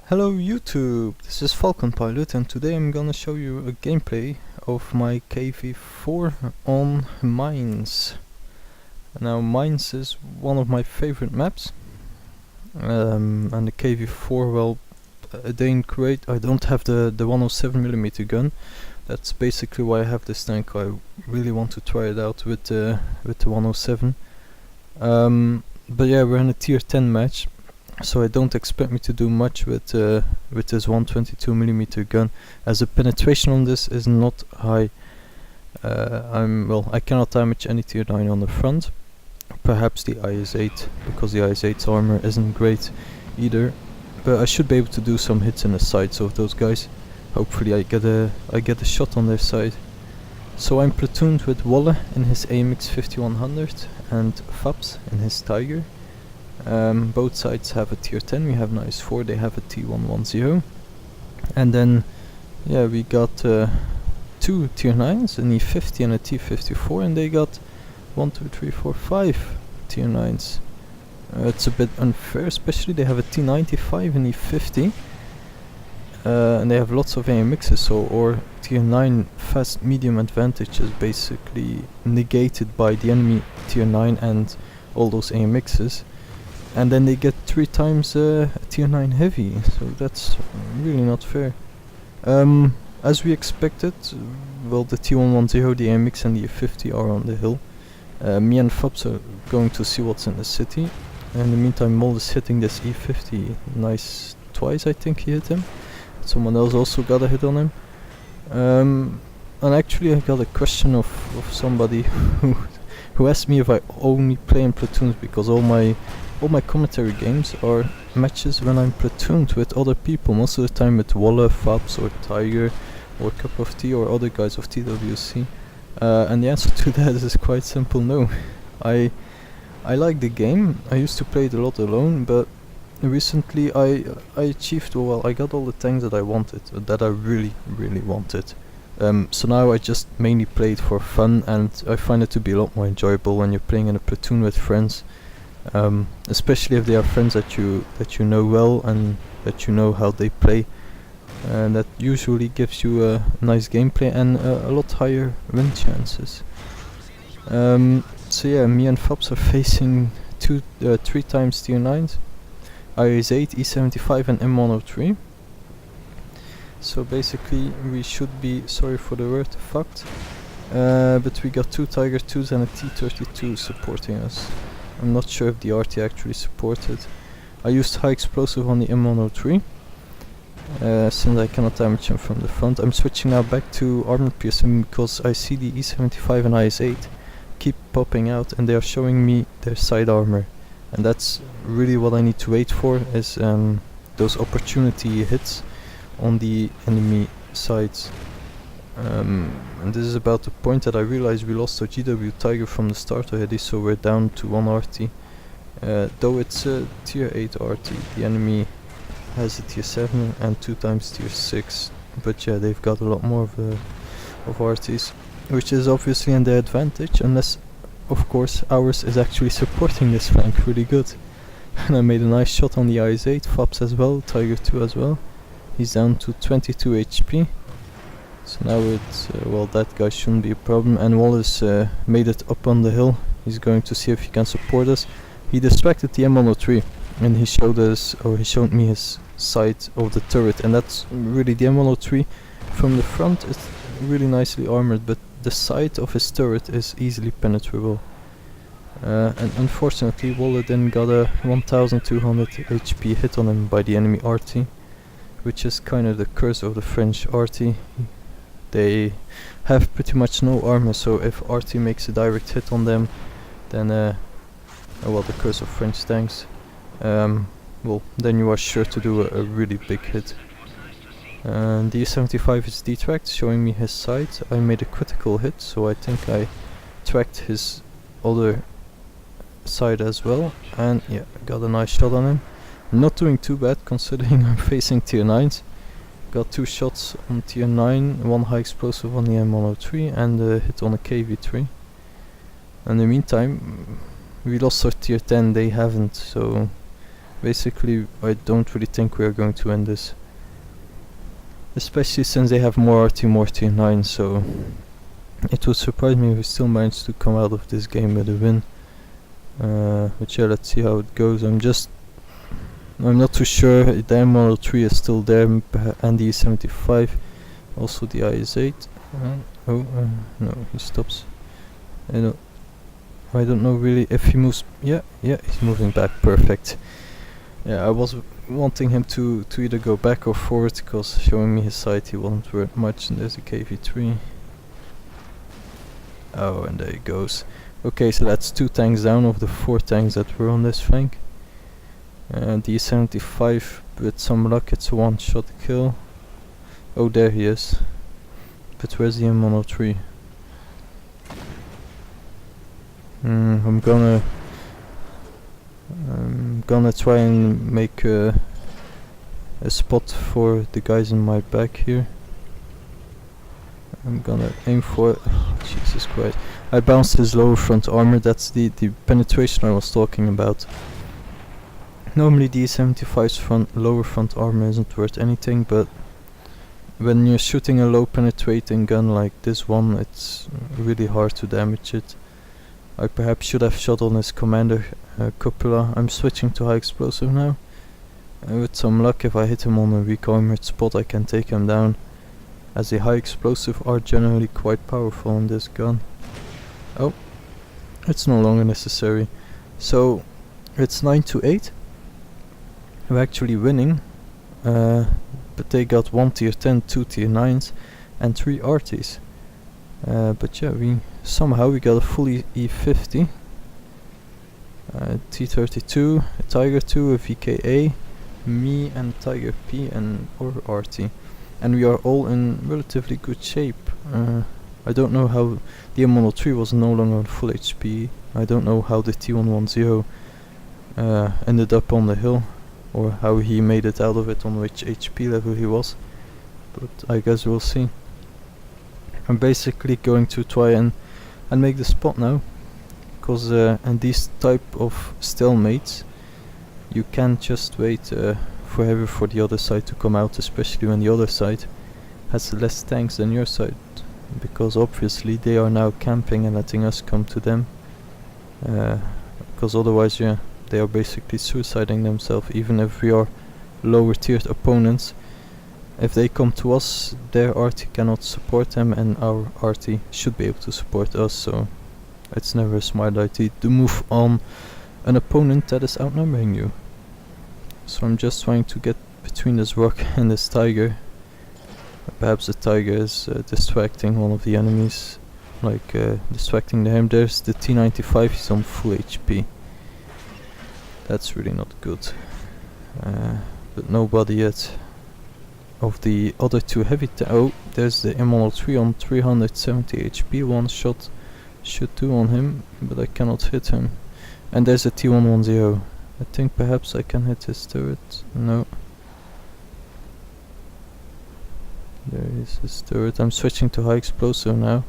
Hello YouTube, this is Falcon Pilot and today I'm gonna show you a gameplay of my KV4 on Mines. Now Mines is one of my favorite maps, and the KV4, well, it ain't great. I don't have the 107mm gun. That's basically why I have this tank. I really want to try it out with the 107. But yeah, we're in a tier 10 match. So I don't expect me to do much with this 122mm gun, as the penetration on this is not high. I cannot damage any tier 9 on the front. Perhaps the IS-8, because the IS-8's armor isn't great either. But I should be able to do some hits in the sides of those guys. Hopefully I get a shot on their side. So I'm platooned with Wolle in his AMX 5100 and Fabs in his Tiger. Both sides have a tier 10, we have an IS-4, they have a T110. And then, yeah, we got two tier 9s, an E50 and a T54, and they got 1, 2, 3, 4, 5 tier 9s. It's a bit unfair, especially they have a T95 and E50. And they have lots of AMXs, so our tier 9 fast medium advantage is basically negated by the enemy tier 9 and all those AMXs. And then they get 3 times a tier 9 heavy, so that's really not fair. As we expected, well, the T110, the AMX and the E50 are on the hill. Me and Fabs are going to see what's in the city. In the meantime, Mol is hitting this E50 nice twice, I think he hit him. Someone else also got a hit on him. And actually I got a question of somebody who asked me if I only play in platoons, because all my commentary games are matches when I'm platooned with other people, most of the time with Wolle, Fabs or Tiger or Cup of Tea or other guys of TWC. And the answer to that is quite simple: no. I like the game. I used to play it a lot alone, but recently I achieved, well, I got all the tanks that I wanted, that I really wanted. So now I just mainly play it for fun, and I find it to be a lot more enjoyable when you're playing in a platoon with friends. Especially if they are friends that you know well and that you know how they play, and that usually gives you a nice gameplay and a lot higher win chances. So yeah, me and Fabs are facing 3 times tier 9s, IS-8, E75 and M103. So basically we should be, sorry for the word, fucked. But we got 2 Tiger 2s and a T32 supporting us. I'm not sure if the RT actually supported. I used high explosive on the M103, since I cannot damage him from the front. I'm switching now back to armor piercing because I see the E75 and IS-8 keep popping out and they are showing me their side armor. And that's really what I need to wait for, is those opportunity hits on the enemy sides. And this is about the point that I realized we lost our GW Tiger from the start already, so we're down to 1 RT. Though it's a tier 8 RT, the enemy has a tier 7 and 2 times tier 6. But yeah, they've got a lot more of RTs, which is obviously in their advantage, unless of course ours is actually supporting this flank really good. And I made a nice shot on the IS-8, Fabs as well, Tiger 2 as well. He's down to 22 HP. So now it's, well, that guy shouldn't be a problem, and Wallace made it up on the hill. He's going to see if he can support us. He distracted the M103 and he showed me his side of the turret, and that's really the M103 from the front is really nicely armored, but the side of his turret is easily penetrable. And unfortunately Walle then got a 1200 HP hit on him by the enemy RT, which is kind of the curse of the French RT. They have pretty much no armor, so if RT makes a direct hit on them, then well, the curse of French tanks, well, then you are sure to do a really big hit. And the E75 is detracked, showing me his side. I made a critical hit, so I think I tracked his other side as well, and yeah, got a nice shot on him. Not doing too bad considering I'm facing tier 9s. Got 2 shots on tier 9, 1 high explosive on the M103 and a hit on a KV3. In the meantime, we lost our tier 10, they haven't, so basically I don't really think we are going to win this. Especially since they have more RT, more tier 9, so it would surprise me if we still manage to come out of this game with a win. But yeah, let's see how it goes. I'm not too sure. The M103 is still there, and the E75, also the IS-8. No, he stops. I don't know really if he moves. Yeah, he's moving back. Perfect. Yeah, I was wanting him to either go back or forward, because showing me his side he wasn't worth much. And there's a KV-3. Oh, and there he goes. Okay, so that's 2 tanks down of the 4 tanks that were on this flank. And the E75, with some luck, it's a 1-shot kill. Oh, there he is. But where's the M103? I'm gonna try and make a spot for the guys in my back here. I'm gonna aim for it. Oh, Jesus Christ. I bounced his lower front armor. That's the penetration I was talking about. Normally the E75's lower front armor isn't worth anything, but when you're shooting a low penetrating gun like this one, it's really hard to damage it. I perhaps should have shot on his commander cupola. I'm switching to high explosive now. With some luck, if I hit him on a weak armored spot, I can take him down, as the high explosive are generally quite powerful on this gun. Oh, it's no longer necessary. So it's 9-8. We're actually winning, but they got 1 tier 10, 2 tier 9s, and 3 RTs. But yeah, we got a full E50, T32, a Tiger 2, a VKA, me and Tiger P and or RT, and we are all in relatively good shape. I don't know how the M103 was no longer on full HP. I don't know how the T110 ended up on the hill, or how he made it out of it, on which HP level he was, but I guess we'll see. I'm basically going to try and make the spot now, because in these type of stalemates you can't just wait forever for the other side to come out, especially when the other side has less tanks than your side, because obviously they are now camping and letting us come to them, because otherwise, yeah, they are basically suiciding themselves. Even if we are lower tiered opponents, if they come to us, their RT cannot support them, and our RT should be able to support us, so it's never a smart idea to move on an opponent that is outnumbering you. So I'm just trying to get between this rock and this tiger. Perhaps the tiger is distracting one of the enemies, like distracting him. There's the T95, he's on full HP. That's really not good. But nobody yet of the other 2 heavy oh, there's the M103 on 370 HP. 1 shot should do on him, but I cannot hit him. And there's a T110. I think perhaps I can hit his turret. No. There is his turret. I'm switching to high explosive now.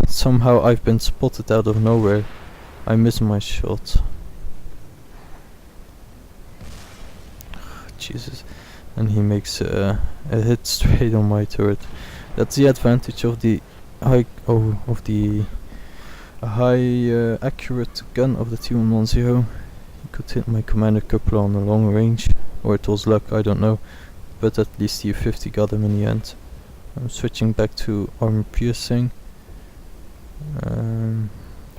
Somehow I've been spotted out of nowhere. I miss my shot. Jesus. And he makes a hit straight on my turret. That's the advantage of the high accurate gun of the T110. He could hit my commander cupola on a long range, or it was luck, I don't know, but at least the U50 got him in the end. I'm switching back to armor piercing.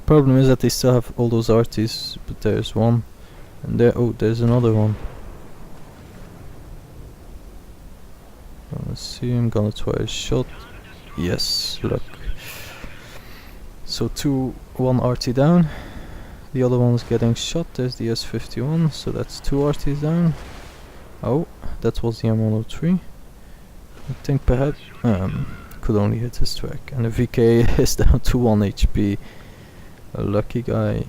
Problem is that they still have all those RTs, but there's one, and there's another one. Let's see, I'm gonna try a shot. Yes, luck. So 1 RT down. The other one's getting shot. There's the S51, so that's 2 RTs down. Oh, that was the M103. I think perhaps could only hit his track. And the VK is down to 1 HP. A lucky guy.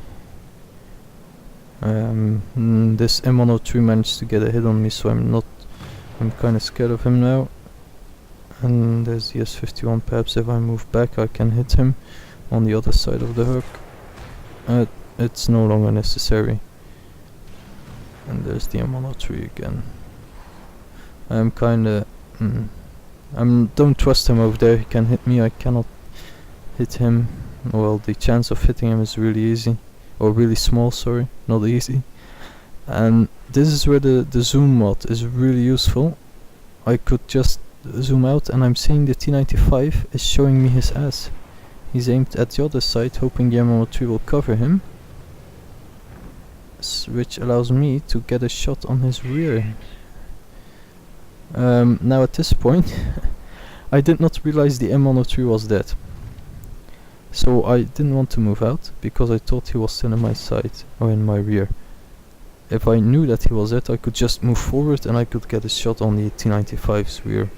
This M103 managed to get a hit on me, so I'm kinda scared of him now. And there's the S51, perhaps if I move back I can hit him on the other side of the hook. It's no longer necessary. And there's the M103 again. I'm kinda... don't trust him over there, he can hit me, I cannot hit him. Well, the chance of hitting him is really easy. Or really small, sorry, not easy. And this is where the zoom mod is really useful. I could just zoom out and I'm seeing the T95 is showing me his ass. He's aimed at the other side, hoping the M103 will cover him, which allows me to get a shot on his rear. Now at this point I did not realize the M103 was dead, so I didn't want to move out because I thought he was still in my side or in my rear. If I knew that he was dead, I could just move forward and I could get a shot on the T95's rear.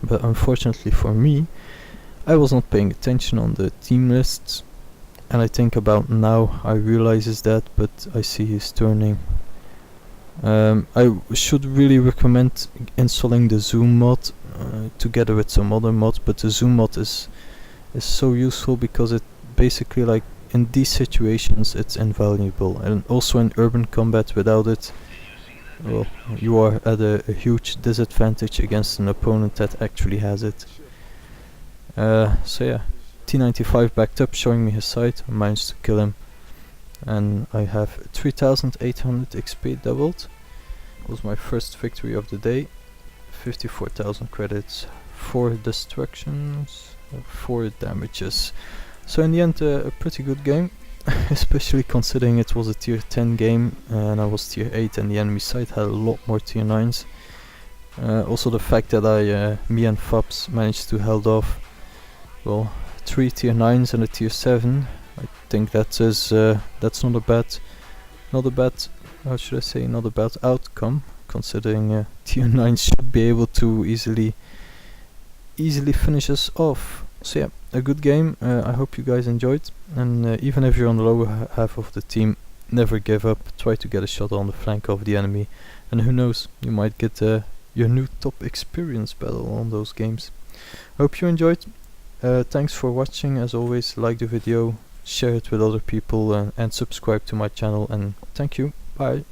But unfortunately for me, I was not paying attention on the team lists, and I think about now I realizes that, but I see he's turning. I should really recommend installing the zoom mod together with some other mods, but the zoom mod is so useful because it basically, like, in these situations it's invaluable, and also in urban combat without it, well, you are at a huge disadvantage against an opponent that actually has it. So yeah, T95 backed up, showing me his side. I managed to kill him, and I have 3800 XP doubled. It was my first victory of the day. 54,000 credits, 4 destructions, 4 damages. So in the end, a pretty good game, especially considering it was a tier 10 game and I was tier 8 and the enemy side had a lot more tier 9s. Also the fact that me and Fabs managed to hold off, well, 3 tier 9s and a tier 7. I think that is that's not a bad, how should I say, not a bad outcome, considering tier 9 should be able to easily finish us off. So yeah, a good game. I hope you guys enjoyed, and even if you're on the lower half of the team, never give up. Try to get a shot on the flank of the enemy, and who knows, you might get your new top experience battle on those games. Hope you enjoyed. Thanks for watching. As always, like the video, share it with other people, and subscribe to my channel, and thank you. Bye.